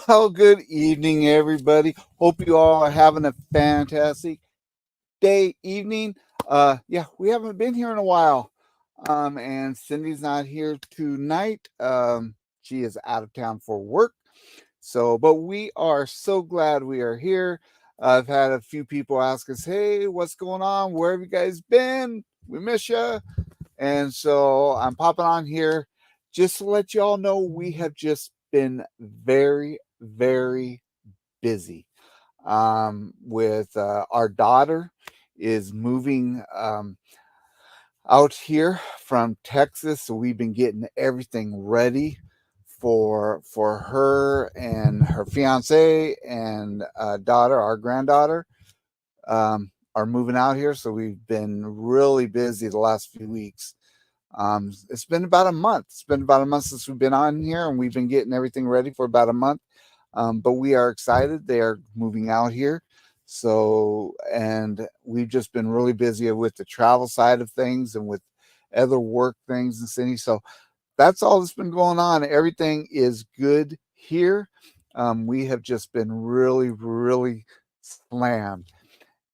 Well, good evening, everybody. Hope you all are having a fantastic day, evening. Yeah, we haven't been here in a while. And Cindy's not here tonight. She is out of town for work. But we are so glad we are here. I've had a few people ask us, "Hey, what's going on? Where have you guys been? We miss you." And so I'm popping on here just to let you all know we have just been very, very busy. With our daughter is moving out here from Texas, so we've been getting everything ready for her and her fiance and daughter, our granddaughter, are moving out here. So we've been really busy the last few weeks. It's been about a month. It's been about a month since we've been on here, and we've been getting everything ready for about a month. But we are excited. They are moving out here. And we've just been really busy with the travel side of things and with other work things in Sydney. So that's all that's been going on. Everything is good here. We have just been really, really slammed,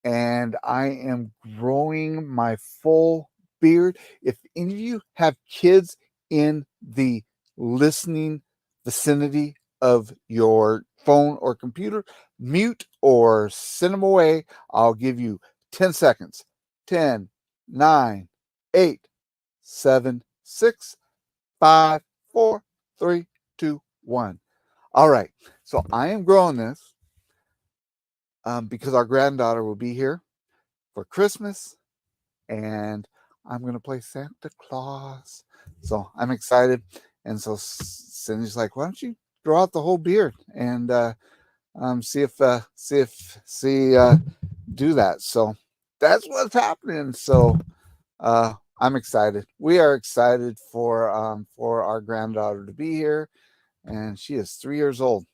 and I am growing my full beard. If any of you have kids in the listening vicinity of your phone or computer, mute or send them away. I'll give you 10 seconds. 10, 9, 8, 7, 6, 5, 4, 3, 2, 1. All right. So I am growing this because our granddaughter will be here for Christmas, and I'm going to play Santa Claus. So I'm excited. And so Cindy's like, why don't you grow out the whole beard and see do that. So that's what's happening. So I'm excited. We are excited for our granddaughter to be here, and she is 3 years old.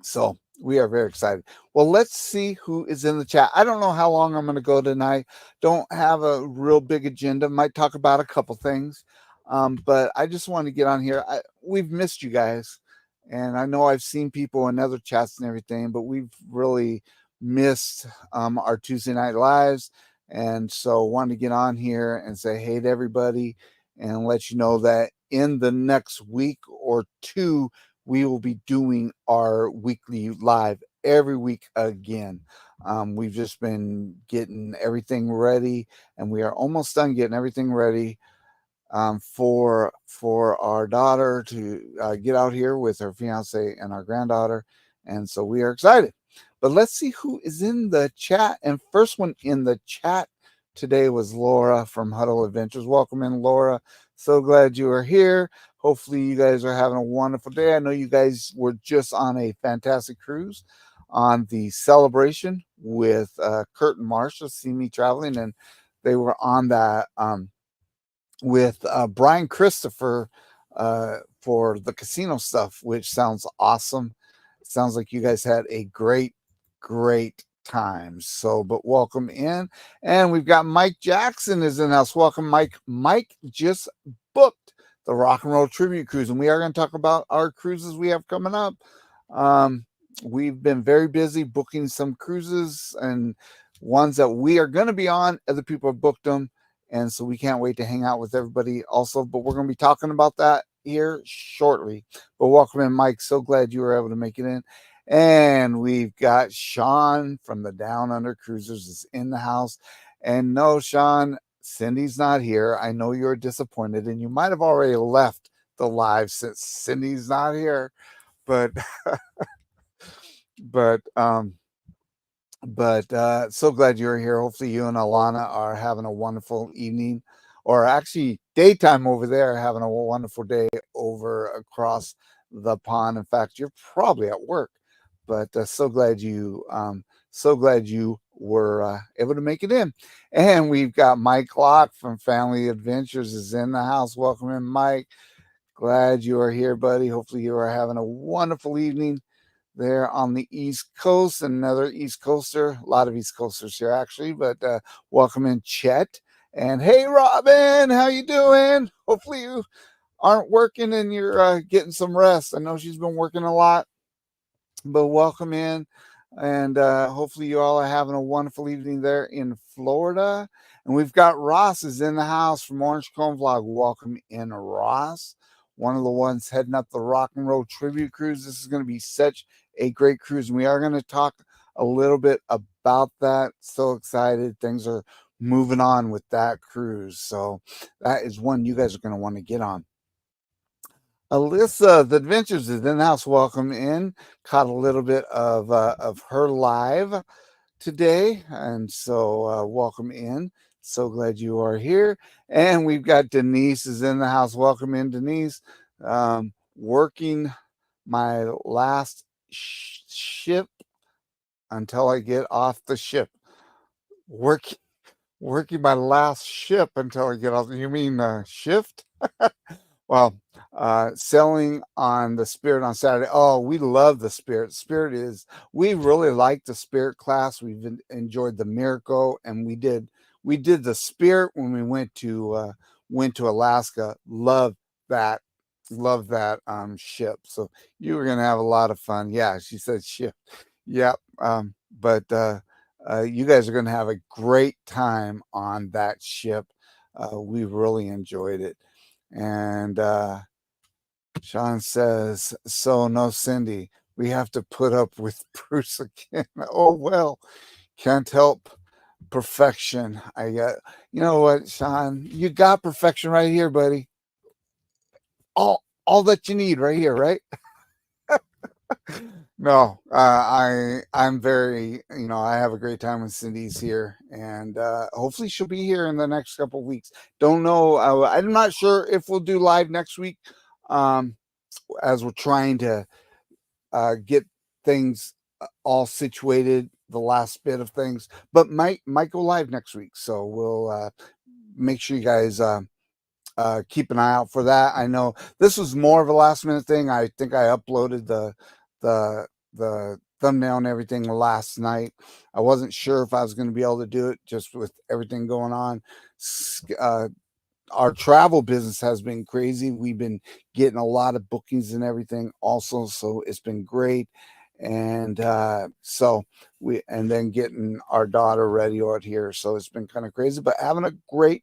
So we are very excited. Well, let's see who is in the chat. I don't know how long I'm going to go tonight. Don't have a real big agenda. Might talk about a couple things. But I just want to get on here. We've missed you guys. And I know I've seen people in other chats and everything, but we've really missed our Tuesday night lives. And so wanted to get on here and say hey to everybody and let you know that in the next week or two, we will be doing our weekly live every week again. We've just been getting everything ready, and we are almost done getting everything ready for our daughter to get out here with her fiance and our granddaughter. And so we are excited. But let's see who is in the chat. And first one in the chat today was Laura from Huddle Adventures. Welcome in, Laura. So glad you are here. Hopefully you guys are having a wonderful day. I know you guys were just on a fantastic cruise on the Celebration with Kurt and Marsha, See Me Traveling, and they were on that with Brian Christopher for the casino stuff, which sounds awesome. It sounds like you guys had a great time. So, but welcome in. And we've got Mike Jackson is in the house. Welcome, Mike. Mike just booked the Rock and Roll Tribute Cruise, and we are going to talk about our cruises we have coming up. We've been very busy booking some cruises, and ones that we are going to be on, other people have booked them. And so we can't wait to hang out with everybody also, but we're going to be talking about that here shortly. But welcome in, Mike. So glad you were able to make it in. And we've got Sean from the Down Under Cruisers is in the house. And no, Sean, Cindy's not here. I know you're disappointed, and you might have already left the live since Cindy's not here. But so glad you're here. Hopefully you and Alana are having a wonderful evening, or actually daytime over there, having a wonderful day over across the pond. In fact, you're probably at work, but so glad you were able to make it in. And we've got Mike Locke from Family Adventures is in the house. Welcome in, Mike. Glad you are here, buddy. Hopefully you are having a wonderful evening there on the East Coast. Another East Coaster, a lot of East Coasters here actually, but welcome in, Chet. And hey, Robin, how you doing? Hopefully you aren't working and you're getting some rest. I know she's been working a lot. but welcome in. And hopefully you all are having a wonderful evening there in Florida. And we've got Ross is in the house from Orange Cone Vlog. Welcome in, Ross. One of the ones heading up the Rock and Roll Tribute Cruise. This is going to be such a great cruise. And we are going to talk a little bit about that. So excited. Things are moving on with that cruise. So that is one you guys are going to want to get on. Alyssa, the Adventures is in the house. Welcome in. Caught a little bit of her live today, and so welcome in. So glad you are here. And we've got Denise is in the house. Welcome in, Denise. Working my last ship until I get off the ship. Working my last ship until I get off. You mean shift? Well, sailing on the Spirit on Saturday. Oh, we love the Spirit. We really like the Spirit class. We've enjoyed the Miracle, and we did the Spirit when we went to Alaska. Love that ship. So you were gonna have a lot of fun. Yeah, she said ship. Yep. But you guys are gonna have a great time on that ship. We really enjoyed it. And Sean says, so no Cindy, we have to put up with Bruce again. Oh well, can't help perfection. I got, you know what, Sean, you got perfection right here, buddy. All that you need right here, right? No, I'm very, I have a great time when Cindy's here, and hopefully she'll be here in the next couple of weeks. Don't know. I'm not sure if we'll do live next week, um, as we're trying to get things all situated, the last bit of things, but might go live next week. So we'll make sure you guys keep an eye out for that. I know this was more of a last minute thing. I think I uploaded the thumbnail and everything last night. I wasn't sure if I was going to be able to do it just with everything going on. Our travel business has been crazy. We've been getting a lot of bookings and everything also, so it's been great. And and then getting our daughter ready out here, so it's been kind of crazy, but having a great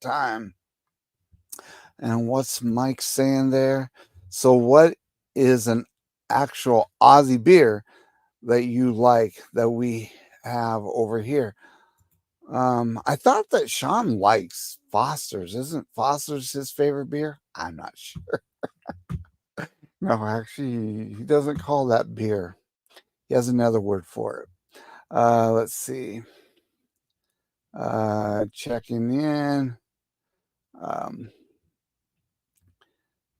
time. And what's Mike saying there? So what is an actual Aussie beer that you like that we have over here? I thought that Sean likes Foster's. Isn't Foster's his favorite beer? I'm not sure. No, actually, he doesn't call that beer. He has another word for it. Let's see. Checking in.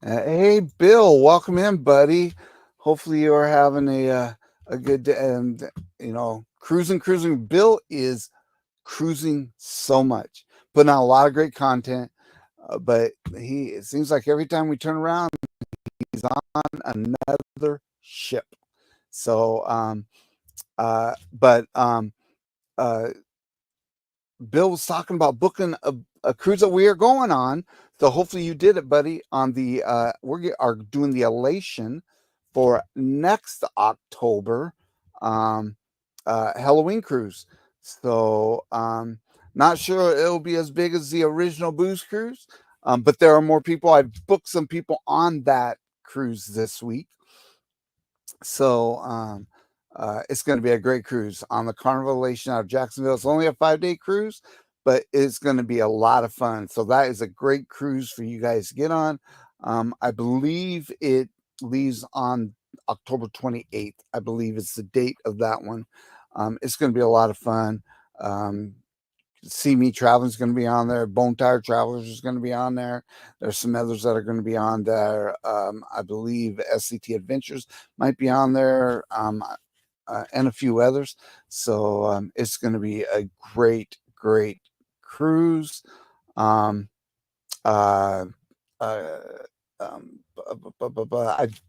Hey, Bill, welcome in, buddy. Hopefully you are having a good day. And cruising. Bill is cruising so much, putting out a lot of great content. But it seems like every time we turn around, he's on another ship. So, Bill was talking about booking a cruise that we are going on. So hopefully you did it, buddy. On the we are doing the Elation for next October, Halloween cruise. So not sure it'll be as big as the original Booze cruise, but there are more people. I've booked some people on that cruise this week. So it's going to be a great cruise on the Carnival Elation out of Jacksonville. It's only a 5-day cruise, but it's going to be a lot of fun. So that is a great cruise for you guys to get on. I believe it leaves on October 28th. I believe it's the date of that one. It's going to be a lot of fun. See Me Traveling is going to be on there. Bone Tired Travelers is going to be on there. There's some others that are going to be on there. I believe SCT Adventures might be on there, and a few others. So it's going to be a great cruise. I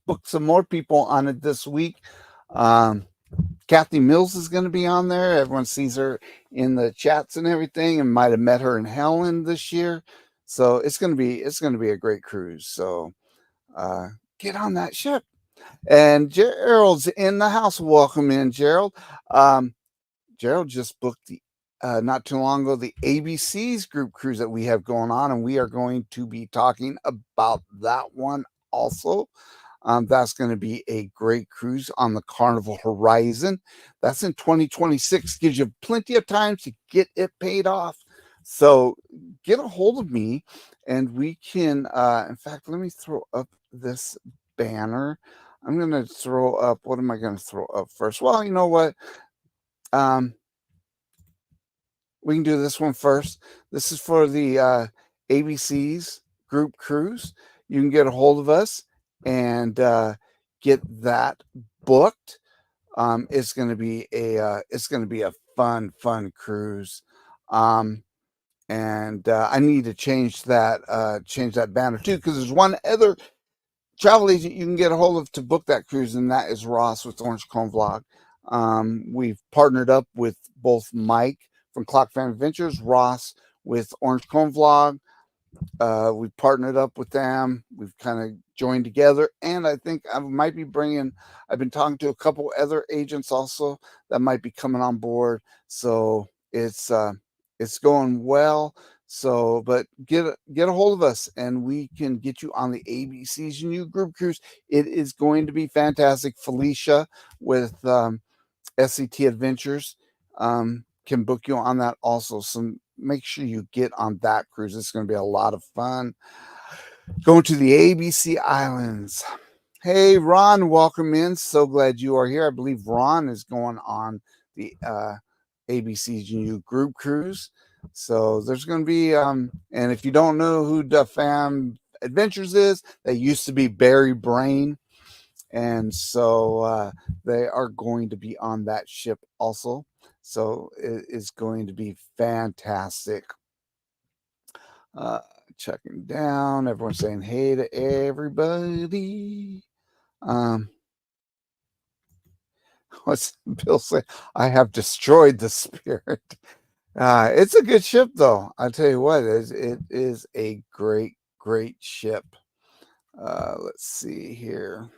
booked some more people on it this week. Kathy Mills is going to be on there. Everyone sees her in the chats and everything, and might have met her in Helen this year. So it's going to be a great cruise. So get on that ship. And Gerald's in the house. Welcome in, Gerald. Um, Gerald just booked the not too long ago the ABC's group cruise that we have going on, and we are going to be talking about that one also. That's going to be a great cruise on the Carnival Horizon. That's in 2026. Gives you plenty of time to get it paid off. So get a hold of me, and we can. In fact, let me throw up this banner. I'm going to throw up. What am I going to throw up first? Well, you know what? Um, we can do this one first. This is for the ABC's group cruise. You can get a hold of us and get that booked. It's going to be a fun cruise. And I need to change that banner too, because there's one other travel agent you can get a hold of to book that cruise, and that is Ross with Orange Cone Vlog. We've partnered up with both Mike from Clock Fan Adventures, Ross with Orange Cone Vlog. We partnered up with them. We've kind of joined together, and I think I might be bringing. I've been talking to a couple other agents also that might be coming on board. So it's going well. So, but get a hold of us, and we can get you on the ABC's new group cruise. It is going to be fantastic. Felicia with SCT Adventures can book you on that also. So make sure you get on that cruise. It's going to be a lot of fun. Going to the ABC Islands. Hey, Ron, welcome in. So glad you are here. I believe Ron is going on the ABC's new group cruise. So there's going to be, and if you don't know who the Fam Adventures is, that used to be Barry Brain. And so they are going to be on that ship also. So it is going to be fantastic. Checking down. Everyone's saying hey to everybody. What's Bill saying? I have destroyed the Spirit. It's a good ship, though. I tell you what, it is a great ship. Let's see here.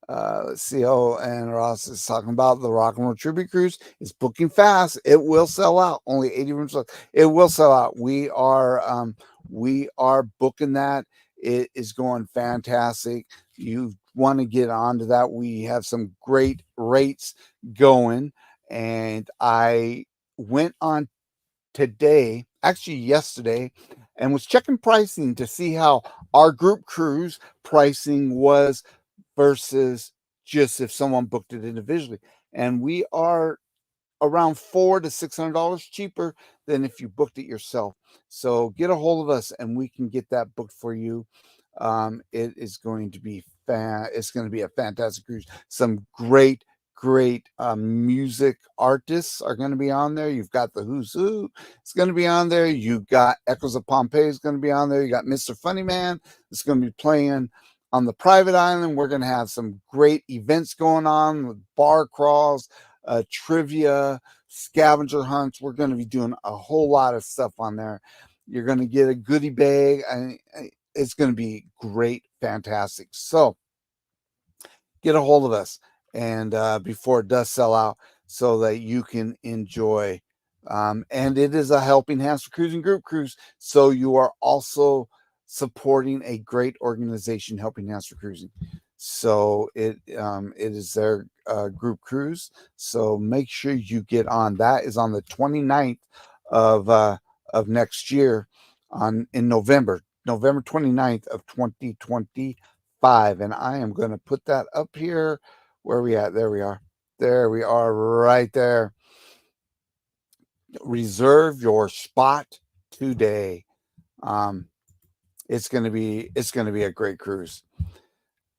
Let's see. Oh, and Ross is talking about the Rock and Roll Tribute Cruise. It's booking fast. It will sell out. Only 80 rooms left. It will sell out. We are booking that. It is going fantastic. You want to get onto that. We have some great rates going. And I went on today, actually yesterday, and was checking pricing to see how our group cruise pricing was versus just if someone booked it individually. And we are around $400 to $600 cheaper than if you booked it yourself. So get a hold of us and we can get that booked for you. It is going to be it's going to be a fantastic cruise. Some great music artists are going to be on there. You've got the Who's Who. It's going to be on there. You've got Echoes of Pompeii is going to be on there. You got Mr. Funny Man. It's going to be playing on the private island. We're going to have some great events going on with bar crawls, trivia, scavenger hunts. We're going to be doing a whole lot of stuff on there. You're going to get a goodie bag. It's going to be great, fantastic. So get a hold of us and before it does sell out so that you can enjoy. And it is a Helping Hands for Cruising group cruise. So you are also supporting a great organization, Helping Hands for Cruising. So it is their group cruise. So make sure you get on. That is on the 29th of next year in November 29th of 2025. And I am going to put that up here. Where are we at? There we are. There we are right there. Reserve your spot today. It's going to be a great cruise.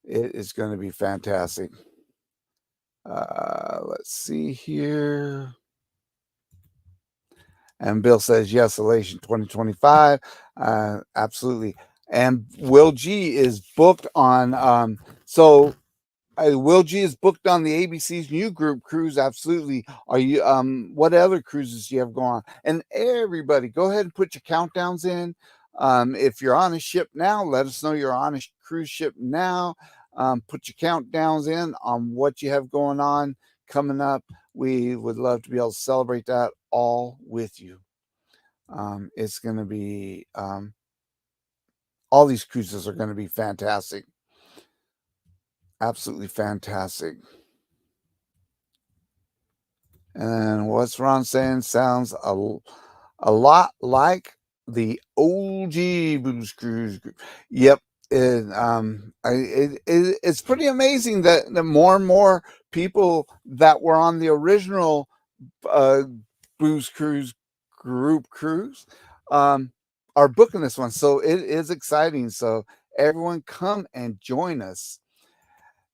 It is going to be fantastic. Let's see here. And Bill says, yes, Elation 2025. Absolutely. And Will G is booked on, Will G is booked on the ABC's new group cruise. Absolutely. Are you, what other cruises do you have going on? And everybody, go ahead and put your countdowns in. If you're on a ship now, let us know you're on a cruise ship now. Put your countdowns in on what you have going on coming up. We would love to be able to celebrate that all with you. It's going to be, all these cruises are going to be fantastic. Absolutely fantastic. And what's Ron saying sounds a lot like the OG Blues Cruise. Yep. It's pretty amazing that more and more people that were on the original uh, Blues Cruise group cruise are booking this one. So it is exciting. So everyone come and join us.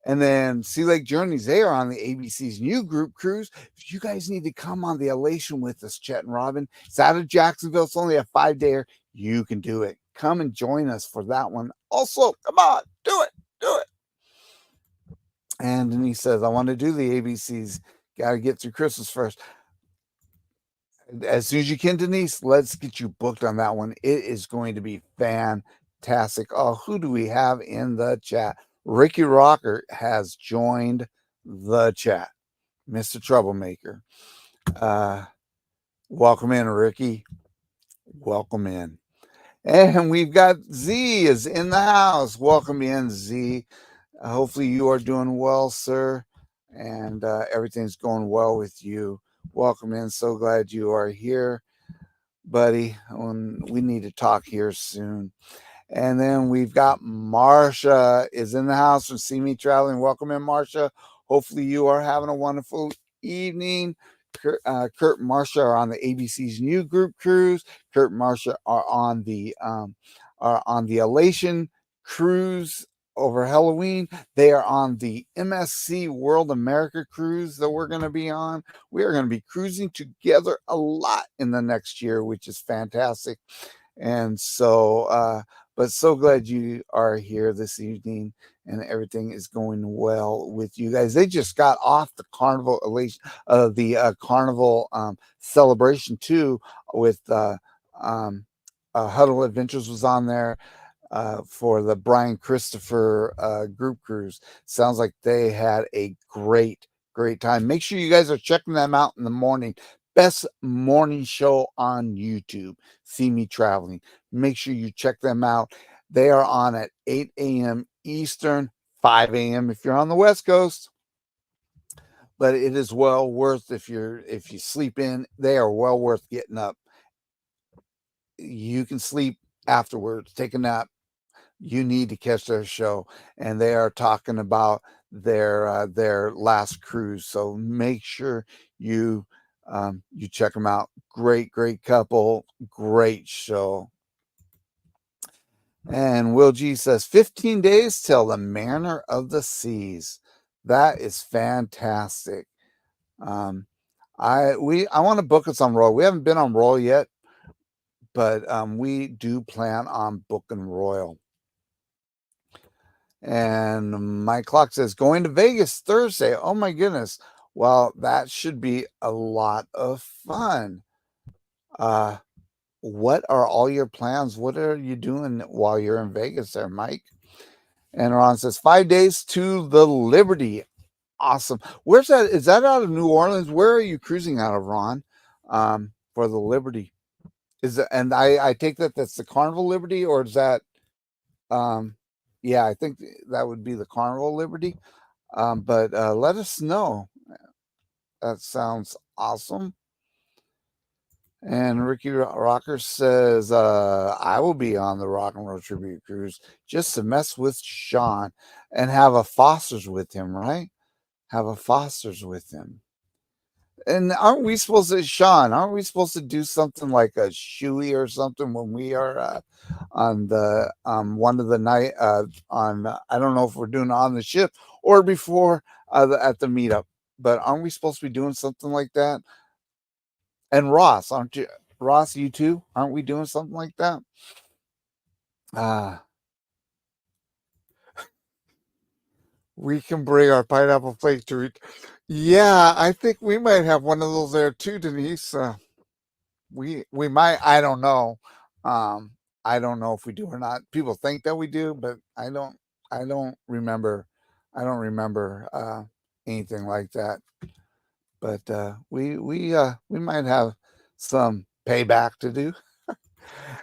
And then Sea Lake Journeys, they are on the ABC's new group cruise. You guys need to come on the Elation with us, Chet and Robin. It's out of Jacksonville. It's only a 5-day. You can do it. Come and join us for that one. Also, come on, do it. Do it. And Denise says, I want to do the ABCs. Got to get through Christmas first. As soon as you can, Denise, let's get you booked on that one. It is going to be fantastic. Oh, who do we have in the chat? Ricky Rocker has joined the chat. Mr. Troublemaker. Welcome in, Ricky. Welcome in. And we've got Z is in the house. Welcome in, Z. Hopefully you are doing well, sir. And everything's going well with you. Welcome in. So glad you are here, buddy. We need to talk here soon. And then we've got Marsha is in the house from See Me Traveling. Welcome in, Marsha. Hopefully you are having a wonderful evening. Kurt and Marsha are on the ABC's new group cruise. Kurt and Marsha are on the Elation cruise over Halloween. They are on the MSC World America cruise that we're going to be on. We are going to be cruising together a lot in the next year, which is fantastic. And so, but so glad you are here this evening and everything is going well with you guys. They just got off the Carnival Elation, the Carnival celebration too, with Huddle Adventures was on there for the Brian Christopher group cruise. Sounds like they had a great time. Make sure you guys are checking them out in the morning. Best morning show on YouTube. See Me Traveling. Make sure you check them out. They are on at 8 a.m. Eastern, 5 a.m. if you're on the West Coast. But it is well worth if you sleep in. They are well worth getting up. You can sleep afterwards, take a nap. You need to catch their show, and they are talking about their last cruise. So make sure you check them out. Great couple, great show. And Will G says 15 days till the Mariner of the Seas. That is fantastic. I want to book us on Royal. We haven't been on Royal yet, but we do plan on booking Royal. And my clock says going to Vegas Thursday. Oh my goodness. Well, that should be a lot of fun. What are all your plans? What are you doing while you're in Vegas there, Mike? And Ron says 5 days to the Liberty. Awesome. Where's that? Is that out of New Orleans? Where are you cruising out of, Ron? For the Liberty. Is it, and I take that's the Carnival Liberty, or is that yeah, I think that would be the Carnival Liberty. But let us know. That sounds awesome. And Ricky Rocker says, I will be on the Rock and Roll Tribute Cruise just to mess with Sean and have a Foster's with him, right? Have a Foster's with him. And aren't we supposed to do something like a shoey or something when we are on the one of the night on I don't know if we're doing it on the ship or before at the meetup, but aren't we supposed to be doing something like that? And Ross, aren't you? Ross, you too? Aren't we doing something like that? We can bring our pineapple plate to it. Yeah, I think we might have one of those there too, Denise. We might. I don't know. I don't know if we do or not. People think that we do, but I don't remember I don't remember anything like that. But we might have some payback to do.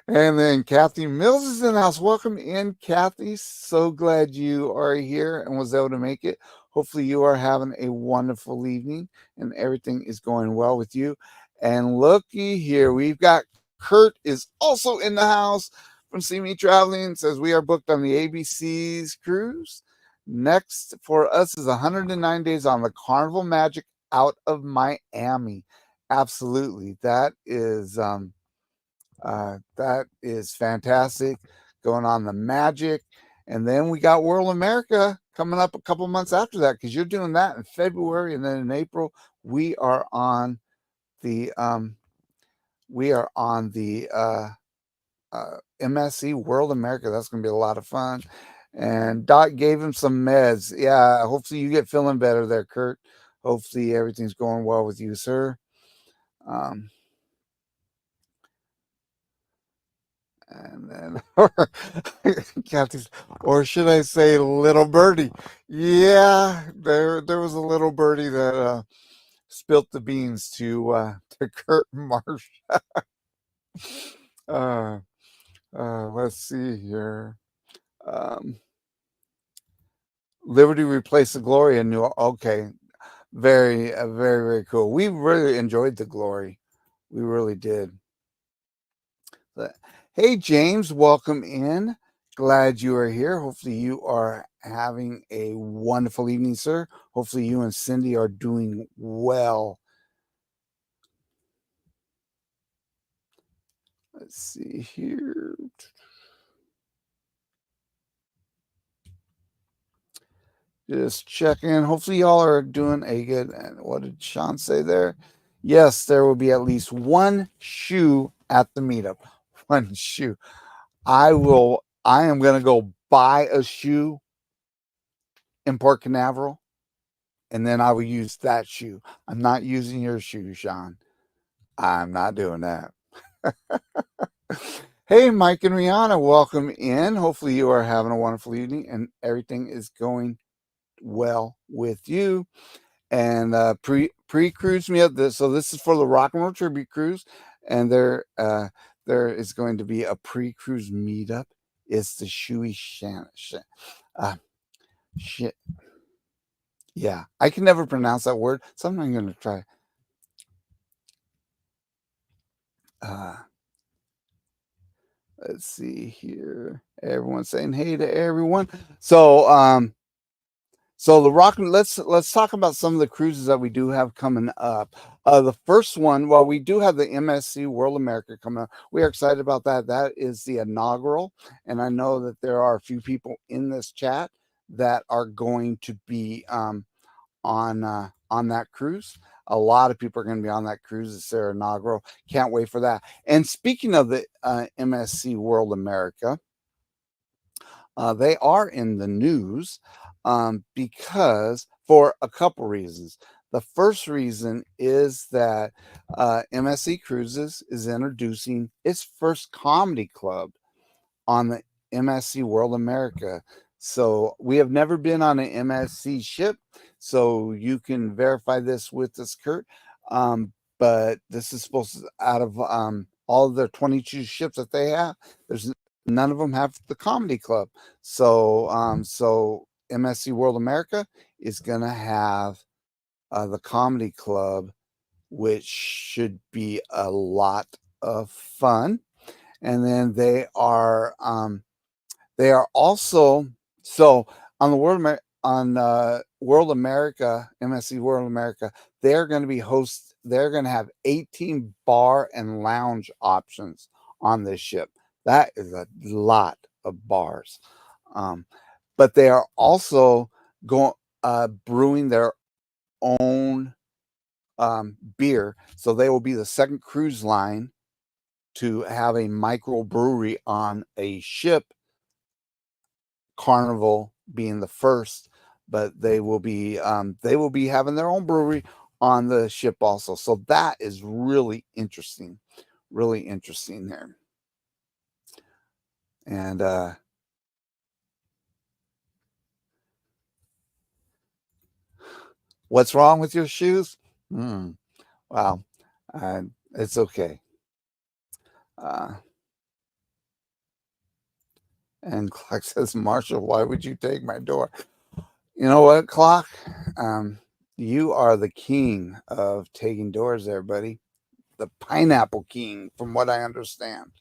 And then Kathy Mills is in the house. Welcome in, Kathy. So glad you are here and was able to make it. Hopefully, you are having a wonderful evening and everything is going well with you. And looky here, we've got Kurt is also in the house from See Me Traveling. Says we are booked on the ABC's cruise. Next for us is 109 days on the Carnival Magic out of Miami. Absolutely, that is fantastic. Going on the Magic. And then we got World America coming up a couple months after that, because you're doing that in February, and then in April we are on the MSC World America. That's going to be a lot of fun. And Doc gave him some meds. Yeah, hopefully you get feeling better there, Kurt. Hopefully everything's going well with you, sir. And then, Kathy's, or should I say, little birdie? Yeah, there was a little birdie that spilt the beans to Kurt Marsh. uh, let's see here. Um, Liberty replaced the Glory in New. Okay, very cool. We really enjoyed the Glory. We really did. But, hey, James, welcome in. Glad you are here. Hopefully, you are having a wonderful evening, sir. Hopefully, you and Cindy are doing well. Let's see here. Just checking. Hopefully, y'all are doing a good. And what did Sean say there? Yes, there will be at least one shoe at the meetup. One shoe. I am going to go buy a shoe in Port Canaveral, and then I will use that shoe. I'm not using your shoe, Sean. I'm not doing that. Hey, Mike and Rihanna, welcome in. Hopefully, you are having a wonderful evening and everything is going well with you. And pre-cruise me up this. So this is for the Rock and Roll Tribute Cruise, and there is going to be a pre-cruise meetup. It's the Shoey shit. Yeah, I can never pronounce that word, so I'm not going to try. Let's see here. Everyone's saying hey to everyone. So so the rock. Let's talk about some of the cruises that we do have coming up. The first one, well, we do have the MSC World America coming up. We are excited about that. That is the inaugural, and I know that there are a few people in this chat that are going to be on that cruise. A lot of people are going to be on that cruise. It's their inaugural. Can't wait for that. And speaking of the MSC World America, they are in the news because for a couple reasons. The first reason is that MSC Cruises is introducing its first comedy club on the MSC World America. So we have never been on an MSC ship, so you can verify this with us, Kurt. But this is supposed to, out of all of their 22 ships that they have, there's none of them have the comedy club. So MSC World America is gonna have the comedy club, which should be a lot of fun. And then they are also, so on the World America, MSC World America, they're going to be they're going to have 18 bar and lounge options on this ship. That is a lot of bars. But they are also going brewing their own beer. So they will be the second cruise line to have a microbrewery on a ship, Carnival being the first, but they will be having their own brewery on the ship also. So that is really interesting there. And What's wrong with your shoes? Wow. It's okay. Uh, and Clock says, Marshall, why would you take my door? You know what, Clock? Um, you are the king of taking doors there, buddy. The pineapple king, from what I understand.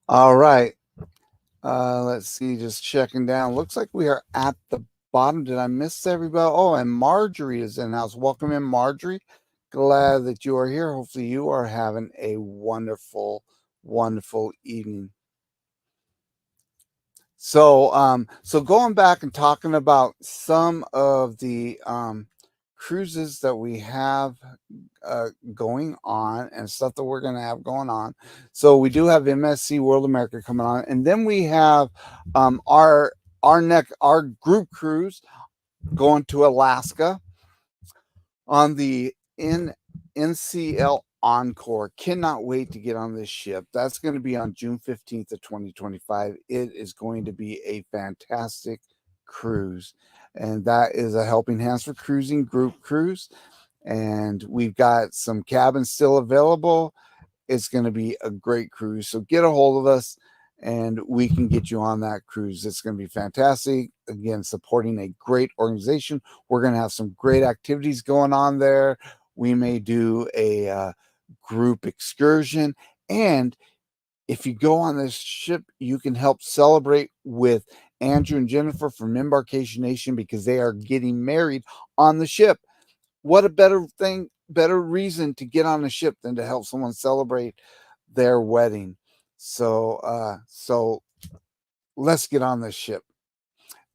All right. Let's see, just checking down. Looks like we are at the bottom. Did I miss everybody? Oh, and Marjorie is in house. Welcome in, Marjorie. Glad that you are here. Hopefully, you are having a wonderful, wonderful evening. So going back and talking about some of the cruises that we have going on and stuff that we're going to have going on. So we do have MSC World America coming on, and then we have our group cruise going to Alaska on the NCL Encore. Cannot wait to get on this ship. That's going to be on June 15th of 2025. It is going to be a fantastic cruise, and that is a Helping Hands for Cruising group cruise, and we've got some cabins still available. It's going to be a great cruise. So get a hold of us and we can get you on that cruise. It's going to be fantastic. Again, supporting a great organization. We're going to have some great activities going on there. We may do a group excursion. And if you go on this ship, you can help celebrate with Andrew and Jennifer from Embarkation Nation because they are getting married on the ship. What a better reason to get on a ship than to help someone celebrate their wedding. So let's get on this ship.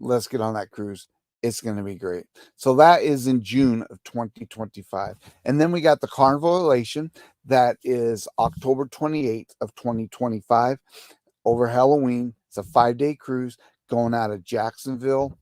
Let's get on that cruise. It's going to be great. So that is in June of 2025. And then we got the Carnival Elation. That is October 28th of 2025 over Halloween. It's a 5-day cruise going out of Jacksonville,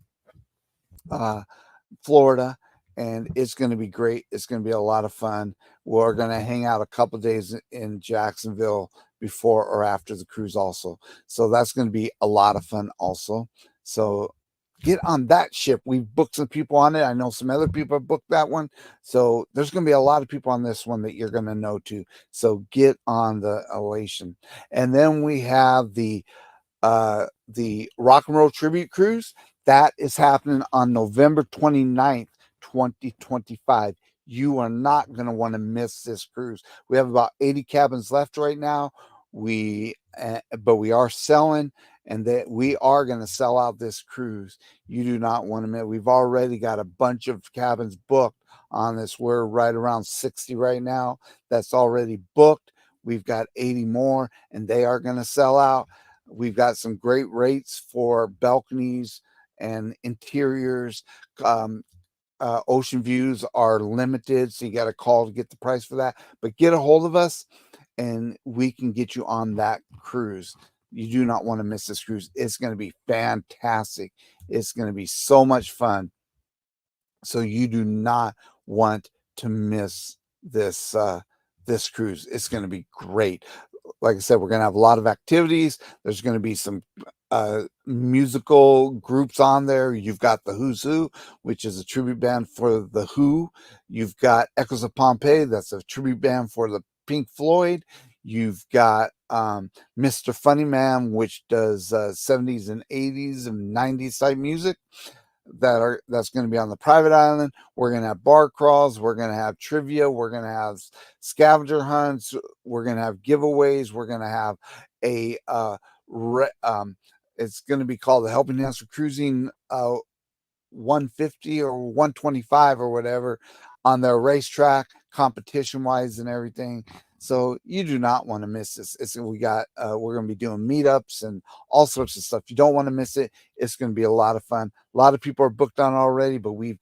Florida, and it's going to be great. It's going to be a lot of fun. We're going to hang out a couple days in Jacksonville before or after the cruise also. So that's going to be a lot of fun also. So get on that ship. We've booked some people on it. I know some other people have booked that one. So there's going to be a lot of people on this one that you're going to know too. So get on the Elation. And then we have the Rock and Roll Tribute Cruise. That is happening on November 29th, 2025. You are not going to want to miss this cruise. We have about 80 cabins left right now. But we are selling, and that we are going to sell out this cruise. You do not want to miss. We've already got a bunch of cabins booked on this. We're right around 60 right now. That's already booked. We've got 80 more, and they are going to sell out. We've got some great rates for balconies and interiors. Ocean views are limited, so you got to call to get the price for that. But get a hold of us, and we can get you on that cruise. You do not want to miss this cruise. It's going to be fantastic. It's going to be so much fun. So you do not want to miss this cruise. It's going to be great. Like I said, we're going to have a lot of activities. There's going to be some musical groups on there. You've got the Who's Who, which is a tribute band for the Who. You've got Echoes of Pompeii. That's a tribute band for the Pink Floyd. You've got Mr. Funny Man, which does 70s and 80s and 90s type music. That's going to be on the private island. We're going to have bar crawls. We're going to have trivia. We're going to have scavenger hunts. We're going to have giveaways. We're going to have a it's going to be called the Helping Hands for Cruising 150 or 125 or whatever on their racetrack, competition wise and everything. So you do not want to miss this. We're going to be doing meetups and all sorts of stuff. You don't want to miss it. It's going to be a lot of fun. A lot of people are booked on already, but we've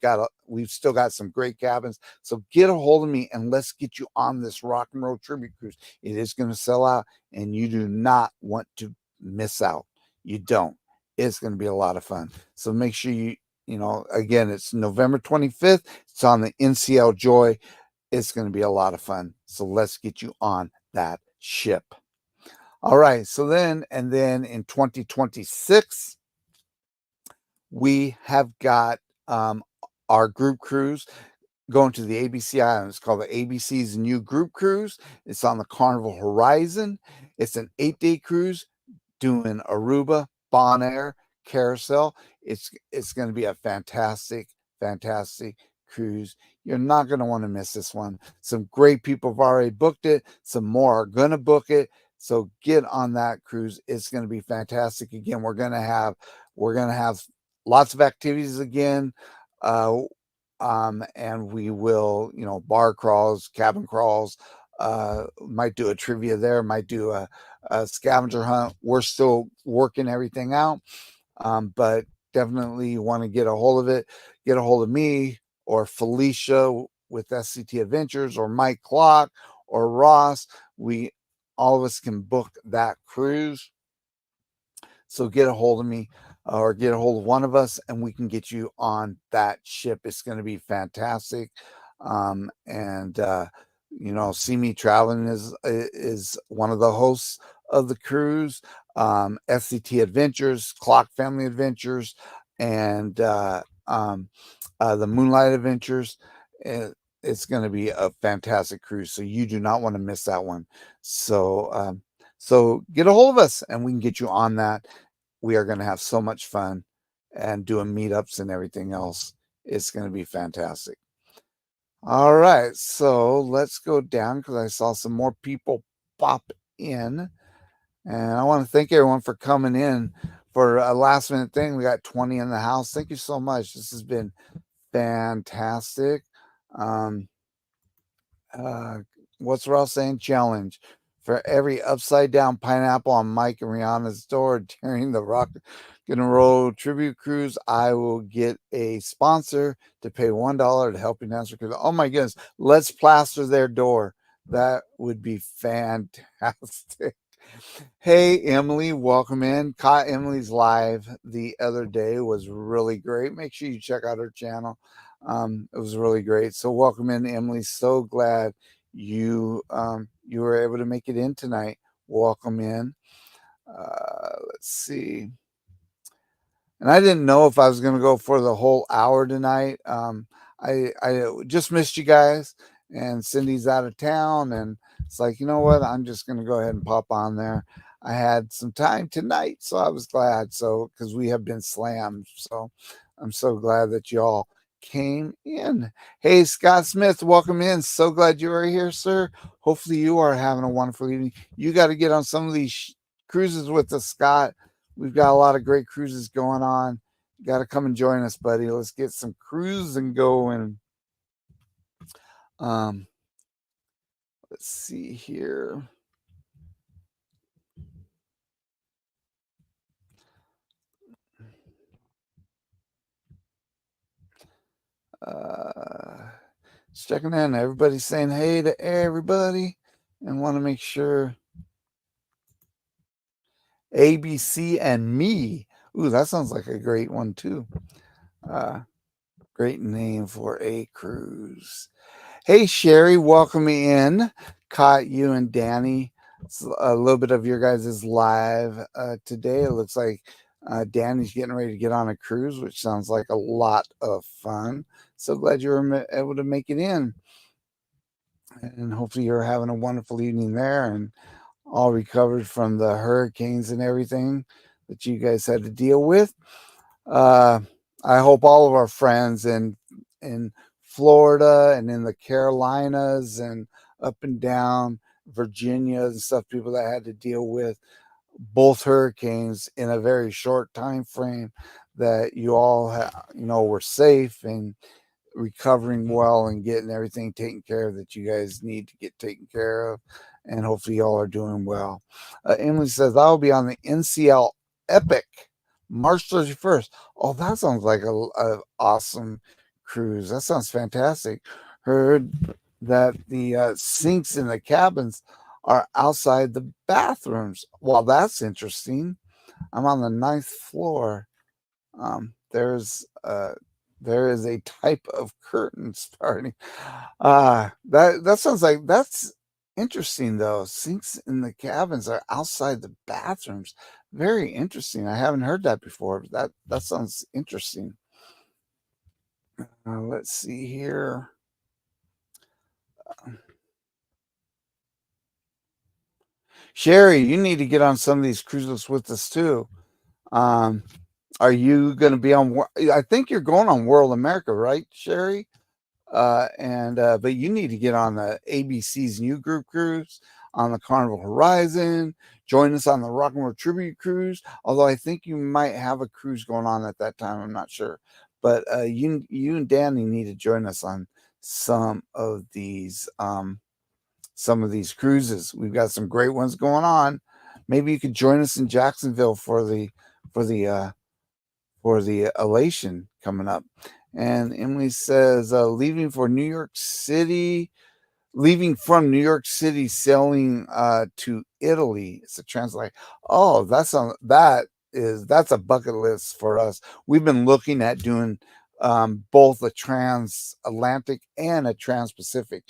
still got some great cabins. So get a hold of me and let's get you on this Rock and Roll Tribute Cruise. It is going to sell out, and you do not want to miss out. You don't. It's going to be a lot of fun. So make sure again, it's November 25th. It's on the NCL Joy. It's going to be a lot of fun. So let's get you on that ship. All right. So then in 2026, we have got our group cruise going to the ABC Island. It's called the ABC's New Group Cruise. It's on the Carnival Horizon. It's an 8-day cruise doing Aruba, Bonaire, Carousel. It's going to be a fantastic, fantastic cruise. You're not going to want to miss this one. Some great people have already booked it. Some more are going to book it. So get on that cruise. It's going to be fantastic. Again, we're going to have lots of activities again. And we will, bar crawls, cabin crawls, might do a trivia there, might do a scavenger hunt. We're still working everything out. But definitely you want to get a hold of it, get a hold of me or Felicia with SCT Adventures or Mike Clock or Ross. All of us can book that cruise. So get a hold of me or get a hold of one of us and we can get you on that ship. It's going to be fantastic. See Me Traveling is one of the hosts of the cruise. SCT Adventures, Clock Family Adventures, and the Moonlight Adventures. It's going to be a fantastic cruise, so you do not want to miss that one. So get a hold of us and we can get you on that. We are going to have so much fun and doing meetups and everything else. It's going to be fantastic. All right, so let's go down because I saw some more people pop in. And I want to thank everyone for coming in for a last minute thing. We got 20 in the house. Thank you so much. This has been fantastic. What's Ross saying? Challenge. For every upside down pineapple on Mike and Rihanna's door during the Rock and Roll tribute cruise, I will get a sponsor to pay $1 to help you answer. Oh my goodness, let's plaster their door. That would be fantastic. Hey, Emily, welcome in. Caught Emily's live the other day. It was really great. Make sure you check out her channel. It was really great. So welcome in, Emily. So glad you were able to make it in tonight. Welcome in. Let's see. And I didn't know if I was going to go for the whole hour tonight. I just missed you guys, and Cindy's out of town, and it's like, you know what? I'm just going to go ahead and pop on there. I had some time tonight, so I was glad. So, because we have been slammed. So I'm so glad that y'all came in. Hey, Scott Smith, welcome in. So glad you are here, sir. Hopefully you are having a wonderful evening. You got to get on some of these cruises with us, Scott. We've got a lot of great cruises going on. You got to come and join us, buddy. Let's get some cruising going. Let's see here. Just checking in. Everybody's saying hey to everybody and want to make sure. ABC and Me. Ooh, that sounds like a great one too. Great name for a cruise. Hey, Sherry, welcome in. Caught you and Danny. It's a little bit of your guys' live today. It looks like Danny's getting ready to get on a cruise, which sounds like a lot of fun. So glad you were able to make it in. And hopefully you're having a wonderful evening there and all recovered from the hurricanes and everything that you guys had to deal with. I hope all of our friends in Florida and in the Carolinas and up and down Virginia and stuff, people that had to deal with both hurricanes in a very short time frame, that you all were safe and recovering well and getting everything taken care of that you guys need to get taken care of. And hopefully y'all are doing well. Emily says, I'll be on the NCL Epic March 31st. Oh, that sounds like a awesome cruise. That sounds fantastic. Heard that the sinks in the cabins are outside the bathrooms. Well, that's interesting. I'm on the 9th floor. There is a type of curtain starting. That sounds like that's interesting though. Sinks in the cabins are outside the bathrooms. Very interesting. I haven't heard that before. But that sounds interesting. Let's see here. Sherry, you need to get on some of these cruises with us too. Um, are you going to be on? I think you're going on World America, right, Sherry? And but you need to get on the ABC's New Group cruise, on the Carnival Horizon. Join us on the Rock and Roll Tribute cruise. Although I think you might have a cruise going on at that time, I'm not sure. But you and Danny need to join us on some of these cruises. We've got some great ones going on. Maybe you could join us in Jacksonville for the elation coming up. And Emily says, leaving from New York City, sailing to Italy. It's a translate. Oh, that's a bucket list for us. We've been looking at doing both a transatlantic and a transpacific,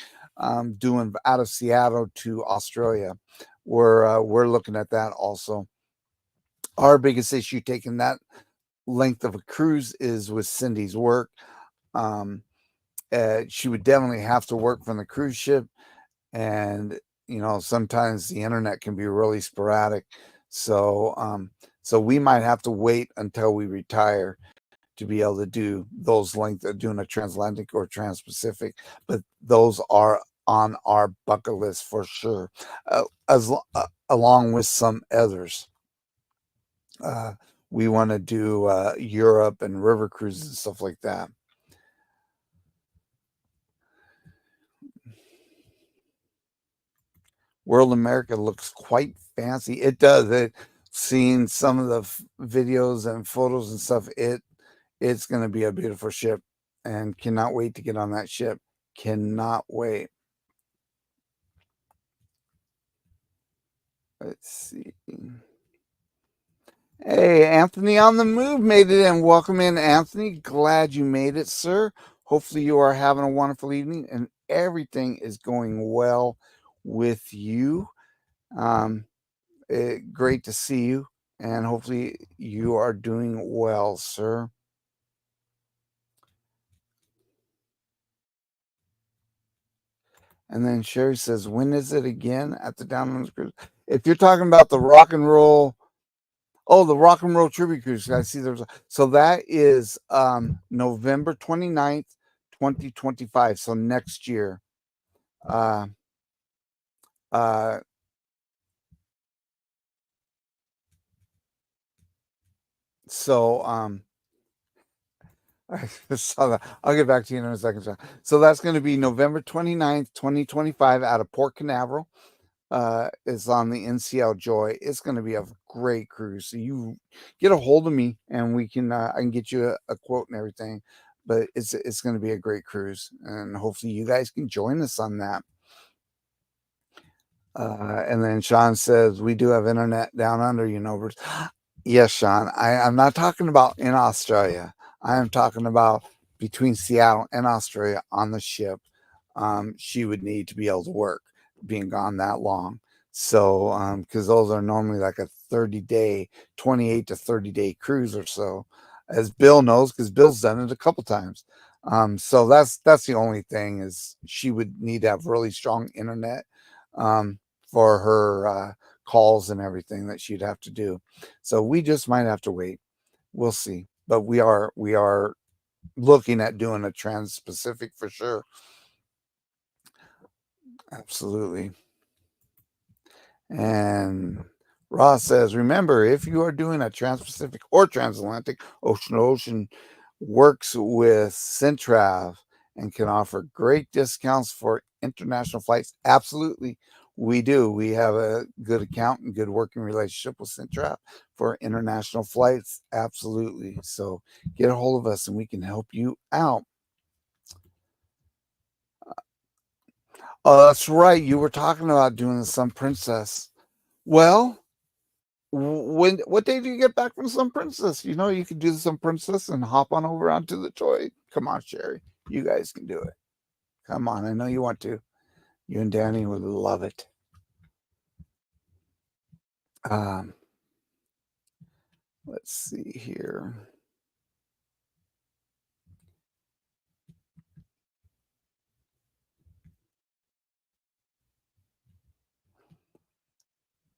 doing out of Seattle to Australia. We're looking at that also. Our biggest issue taking that length of a cruise is with Cindy's work. She would definitely have to work from the cruise ship, and sometimes the internet can be really sporadic. So we might have to wait until we retire to be able to do those length of doing a transatlantic or transpacific, but those are on our bucket list for sure, along with some others. We want to do Europe and river cruises and stuff like that. World America looks quite fancy. It does. Seeing some of the videos and photos and stuff, it's going to be a beautiful ship, and cannot wait to get on that ship. Cannot wait. Let's see. Hey, Anthony on the move made it in. Welcome in, Anthony. Glad you made it, sir. Hopefully you are having a wonderful evening and everything is going well with you. Great to see you, and hopefully you are doing well, sir. And then Sherry says, when is it again at the Down Under Cruise? If you're talking about the rock and roll, the rock and roll tribute cruise, I see so that is November 29th, 2025. So next year. Uh uh so I saw that. I'll get back to you in a second, John. So that's going to be November 29th, 2025 out of Port Canaveral. Is on the NCL Joy. It's going to be a great cruise. So you get a hold of me, and I can get you a quote and everything. But it's going to be a great cruise, and hopefully you guys can join us on that. And then Sean says we do have internet down under, Bruce. Yes, Sean. I'm not talking about in Australia. I am talking about between Seattle and Australia on the ship. She would need to be able to work, being gone that long. So, because those are normally like a 30-day, 28 to 30-day cruise or so, as Bill knows, because Bill's done it a couple times. So that's the only thing, is she would need to have really strong internet for her calls and everything that she'd have to do. So we just might have to wait. We'll see. But we are looking at doing a trans-Pacific for sure. Absolutely. And Ross says, remember, if you are doing a trans-Pacific or transatlantic, ocean to ocean, works with Centrav and can offer great discounts for international flights. Absolutely. We do. We have a good account and good working relationship with Centrav for international flights. Absolutely. So get a hold of us and we can help you out. Oh, that's right. You were talking about doing the Sun Princess. Well, what day do you get back from Sun Princess? You can do the Sun Princess and hop on over onto the Joy. Come on, Sherry. You guys can do it. Come on. I know you want to. You and Danny would love it. Um, Let's see here.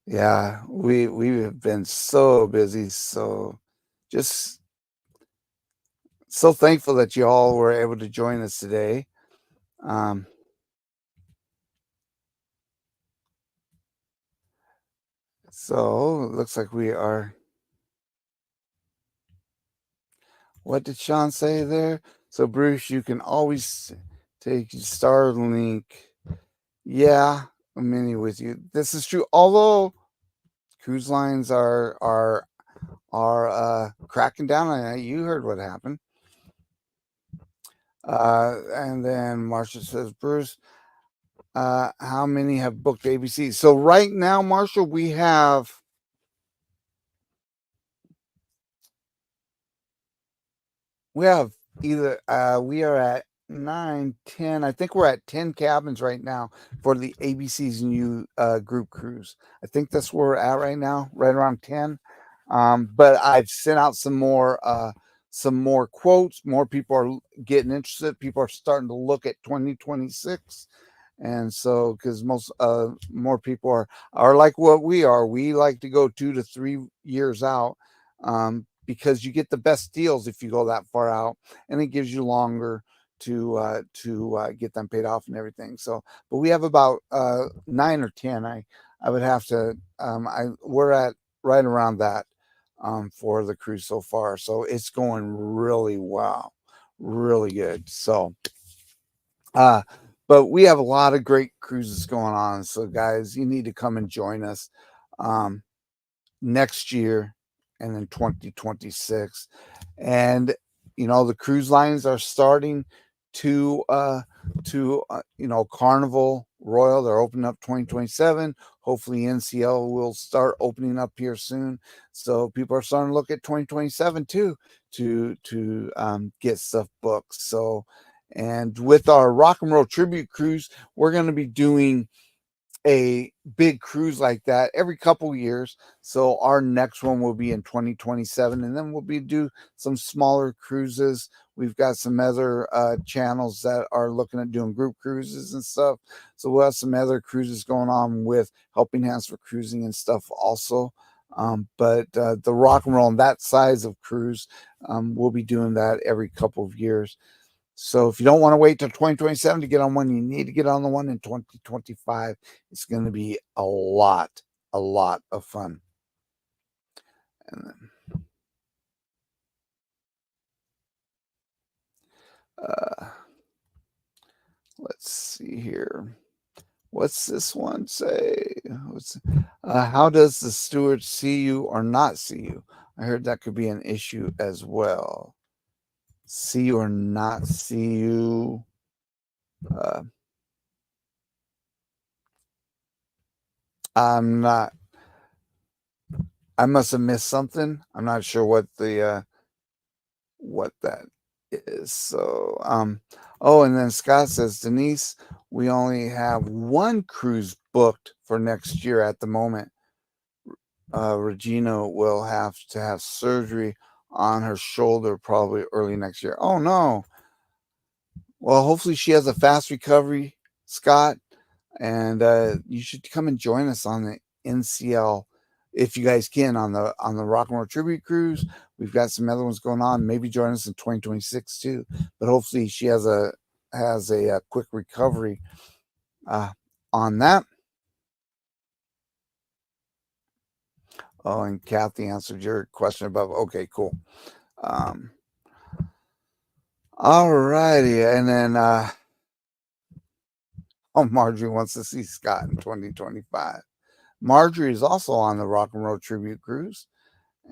Yeah, we have been so busy, so just so thankful that you all were able to join us today. Um, so it looks like we are. What did Sean say there? So Bruce, you can always take Starlink. Yeah, a mini with you. This is true. Although cruise lines are cracking down on it. You heard what happened. And then Marsha says, Bruce, how many have booked ABC? So right now, Marsha, we have either we are at 9, 10. I think we're at 10 cabins right now for the ABC's new group cruise. I think that's where we're at right now, right around 10. But I've sent out some more quotes. More people are getting interested. People are starting to look at 2026. And so, because most more people are like what we are, we like to go 2 to 3 years out, because you get the best deals if you go that far out, and it gives you longer to get them paid off and everything. So, but we have about 9 or 10. I would have to. We're at right around that for the cruise so far. So it's going really well, really good. So. Uh, but we have a lot of great cruises going on. So, guys, you need to come and join us um, next year and in 2026. And the cruise lines are starting to Carnival Royal. They're opening up 2027. Hopefully, NCL will start opening up here soon. So people are starting to look at 2027 too to get stuff booked. So, and with our rock and roll tribute cruise, we're going to be doing a big cruise like that every couple years. So our next one will be in 2027, and then we'll be do some smaller cruises. We've got some other channels that are looking at doing group cruises and stuff. So we'll have some other cruises going on with Helping Hands for Cruising and stuff also. But the rock and roll and that size of cruise, we'll be doing that every couple of years. So if you don't want to wait till 2027 to get on one, you need to get on the one in 2025. It's going to be a lot of fun. And then, let's see here. What's this one say? How does the steward see you or not see you? I heard that could be an issue as well. See you or not see you. Uh, I'm not. I must have missed something. I'm not sure what that is. So, oh, and then Scott says, Denise, we only have one cruise booked for next year at the moment. Regina will have to have surgery on her shoulder probably early next year. Oh no. Well, hopefully she has a fast recovery, Scott, and you should come and join us on the NCL if you guys can on the Rock and Roll Tribute Cruise. We've got some other ones going on. Maybe join us in 2026 too. But hopefully she has a quick recovery uh, on that. Oh, and Kathy answered your question above. Okay, cool. Um, all righty, and then Marjorie wants to see Scott in 2025. Marjorie is also on the Rock and Roll Tribute Cruise,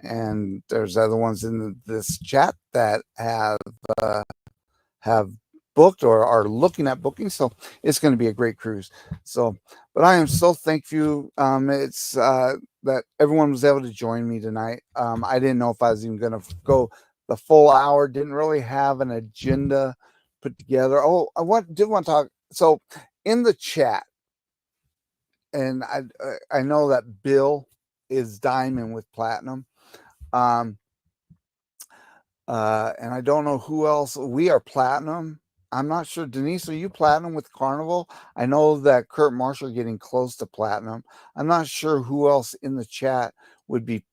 and there's other ones in this chat that have booked or are looking at booking. So it's going to be a great cruise. So, but I am so thankful. It's that everyone was able to join me tonight. I didn't know if I was even going to go the full hour. Didn't really have an agenda put together. Oh, did want to talk. So in the chat, and I know that Bill is diamond with platinum. Um, and I don't know who else. We are platinum. I'm not sure. Denise, are you platinum with Carnival? I know that Kurt Marshall getting close to platinum. I'm not sure who else in the chat would be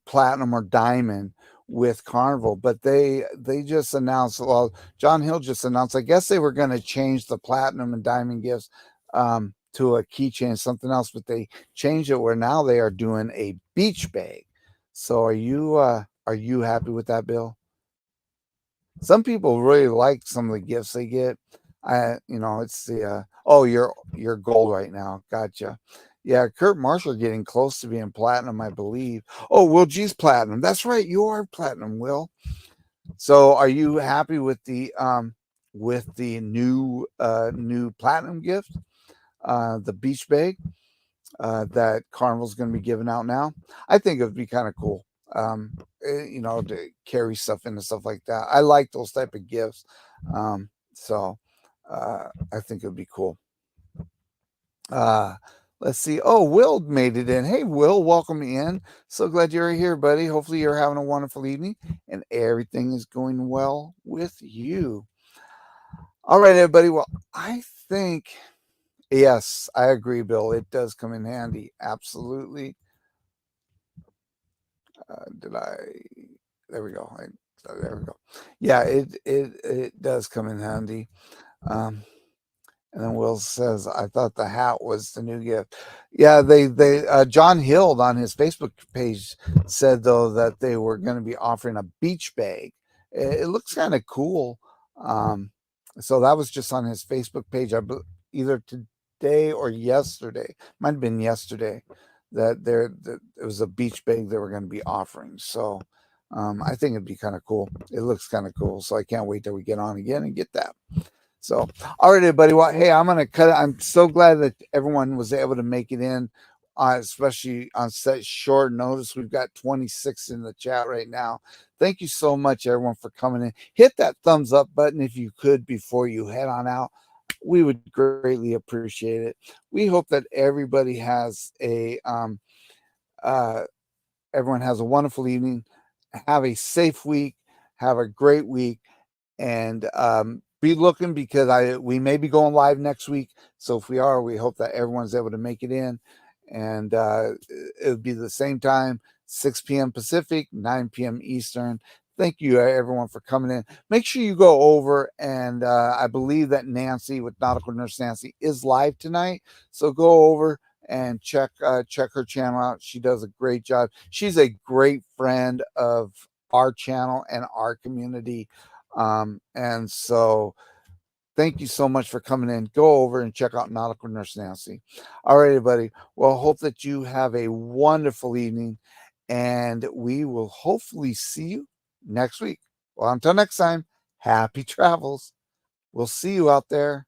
platinum or diamond with Carnival, but they just announced. Well, John Hill just announced. I guess they were going to change the platinum and diamond gifts to a keychain, something else, but they changed it where now they are doing a beach bag. So are you happy with that, Bill? Some people really like some of the gifts they get. It's the oh, you're gold right now. Gotcha. Yeah, Kurt Marshall getting close to being platinum, I believe. Oh, Will G's platinum. That's right, you are platinum, Will. So are you happy with the new platinum gift? The beach bag that Carnival's going to be giving out now. I think it would be kind of cool, to carry stuff into stuff like that. I like those type of gifts, so I think it would be cool. Let's see. Oh, Will made it in. Hey, Will, welcome in. So glad you're here, buddy. Hopefully you're having a wonderful evening and everything is going well with you. All right, everybody. Well, I think, yes, I agree, Bill. It does come in handy. Absolutely. There we go. There we go. Yeah, it does come in handy. And then Will says, I thought the hat was the new gift. Yeah, they John Hill on his Facebook page said though that they were going to be offering a beach bag. It looks kind of cool. So that was just on his Facebook page. Either today or yesterday. Might have been yesterday that it was a beach bag they were going to be offering. So I think it'd be kind of cool. It looks kind of cool. So I can't wait till we get on again and get that. So, all right, everybody. Well, hey, I'm going to cut it. I'm so glad that everyone was able to make it in, especially on such short notice. We've got 26 in the chat right now. Thank you so much, everyone, for coming in. Hit that thumbs up button if you could before you head on out. We would greatly appreciate it. We hope that everybody has everyone has a wonderful evening. Have a safe week. Have a great week. And be looking because we may be going live next week. So if we are, we hope that everyone's able to make it in. And it'll be the same time, 6 p.m. Pacific, 9 p.m. Eastern. Thank you, everyone, for coming in. Make sure you go over, and I believe that Nancy with Nautical Nurse Nancy is live tonight. So go over and check her channel out. She does a great job. She's a great friend of our channel and our community. And so thank you so much for coming in. Go over and check out Nautical Nurse Nancy. All right, everybody. Well, hope that you have a wonderful evening, and we will hopefully see you next week. Well, until next time, happy travels. We'll see you out there.